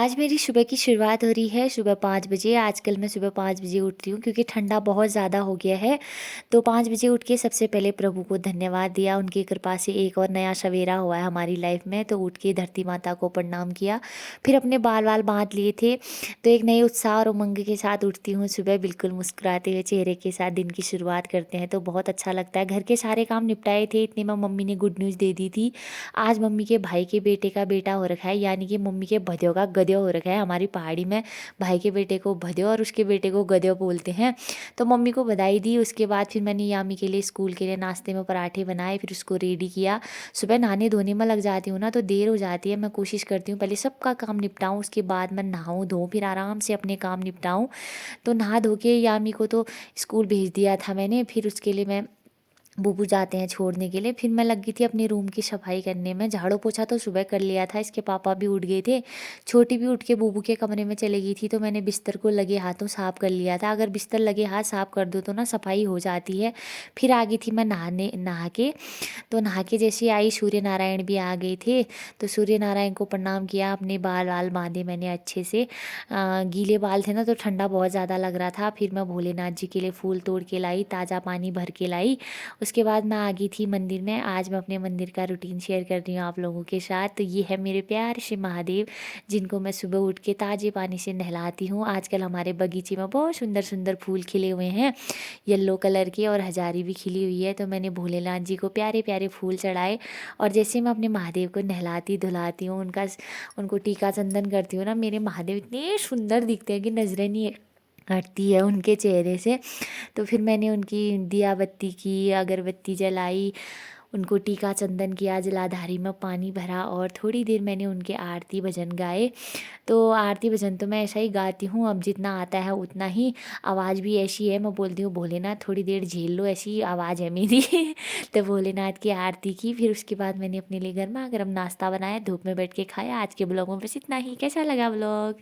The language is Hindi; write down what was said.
आज मेरी सुबह की शुरुआत हो रही है सुबह 5 बजे। आजकल मैं सुबह 5 बजे उठती हूँ क्योंकि ठंडा बहुत ज़्यादा हो गया है। तो 5 बजे उठ के सबसे पहले प्रभु को धन्यवाद दिया, उनकी कृपा से एक और नया सवेरा हुआ है हमारी लाइफ में। तो उठ के धरती माता को प्रणाम किया, फिर अपने बाल-वाल बाँध लिए थे। तो एक नए उत्साह और उमंग के साथ उठती हूँ सुबह, बिल्कुल मुस्कुराते हुए चेहरे के साथ दिन की शुरुआत करते हैं तो बहुत अच्छा लगता है। घर के सारे काम निपटाए थे, इतने में मम्मी ने गुड न्यूज़ दे दी थी। आज मम्मी के भाई के बेटे का बेटा हो रखा है, यानी कि मम्मी के भदों का गधेड़ हो रखा है। हमारी पहाड़ी में भाई के बेटे को भदों और उसके बेटे को गधेड़ बोलते हैं। तो मम्मी को बधाई दी। उसके बाद फिर मैंने यामी के लिए स्कूल के लिए नाश्ते में पराठे बनाए, फिर उसको रेडी किया। सुबह नहाने धोने में लग जाती हूँ ना तो देर हो जाती है। मैं कोशिश करती हूँ पहले सबका काम निपटाऊँ, उसके बाद मैं नहाऊँ धोऊँ, फिर आराम से अपने काम निपटाऊँ। तो नहा धो के यामी को तो स्कूल भेज दिया था मैंने। फिर उसके लिए मैं बूबू जाते हैं छोड़ने के लिए, फिर मैं लग गई थी अपने रूम की सफाई करने में। झाड़ू पोछा तो सुबह कर लिया था, इसके पापा भी उठ गए थे। छोटी भी उठ के बूबू के कमरे में चली गई थी, तो मैंने बिस्तर को लगे हाथों साफ कर लिया था। अगर बिस्तर लगे हाथ साफ कर दो तो ना सफाई हो जाती है। फिर आ गई थी मैं नहा के। तो नहा के जैसे ही आई, सूर्य नारायण भी आ गए थे। तो सूर्य नारायण को प्रणाम किया, अपने बाल वाल बांधे मैंने अच्छे से। गीले बाल थे ना तो ठंडा बहुत ज़्यादा लग रहा था। फिर मैं भोलेनाथ जी के लिए फूल तोड़ के लाई, ताज़ा पानी भर के लाई। उसके बाद मैं आ गई थी मंदिर में। आज मैं अपने मंदिर का रूटीन शेयर कर रही हूँ आप लोगों के साथ। तो ये है मेरे प्यारे से महादेव, जिनको मैं सुबह उठ के ताज़े पानी से नहलाती हूँ। आजकल हमारे बगीचे में बहुत सुंदर सुंदर फूल खिले हुए हैं, येलो कलर के, और हजारी भी खिली हुई है। तो मैंने भोलेनाथ जी को प्यारे प्यारे फूल चढ़ाए। और जैसे मैं अपने महादेव को नहलाती धुलाती हूँ, उनको टीका चंदन करती हूँ ना, मेरे महादेव इतने सुंदर दिखते हैं कि नजरें नहीं हटती है उनके चेहरे से। तो फिर मैंने उनकी दिया बत्ती की, अगरबत्ती जलाई, उनको टीका चंदन किया, जलाधारी में पानी भरा, और थोड़ी देर मैंने उनके आरती भजन गाए। तो आरती भजन तो मैं ऐसा ही गाती हूँ, अब जितना आता है उतना ही। आवाज़ भी ऐसी है, मैं बोलती हूँ भोलेनाथ थोड़ी देर झेल लो, ऐसी आवाज़ है मेरी। तो भोलेनाथ की आरती की, फिर उसके बाद मैंने अपने लिए गर्मा गर्म नाश्ता बनाया, धूप में बैठ के खाया। आज के ब्लॉग में बस इतना ही। कैसा लगा ब्लॉग?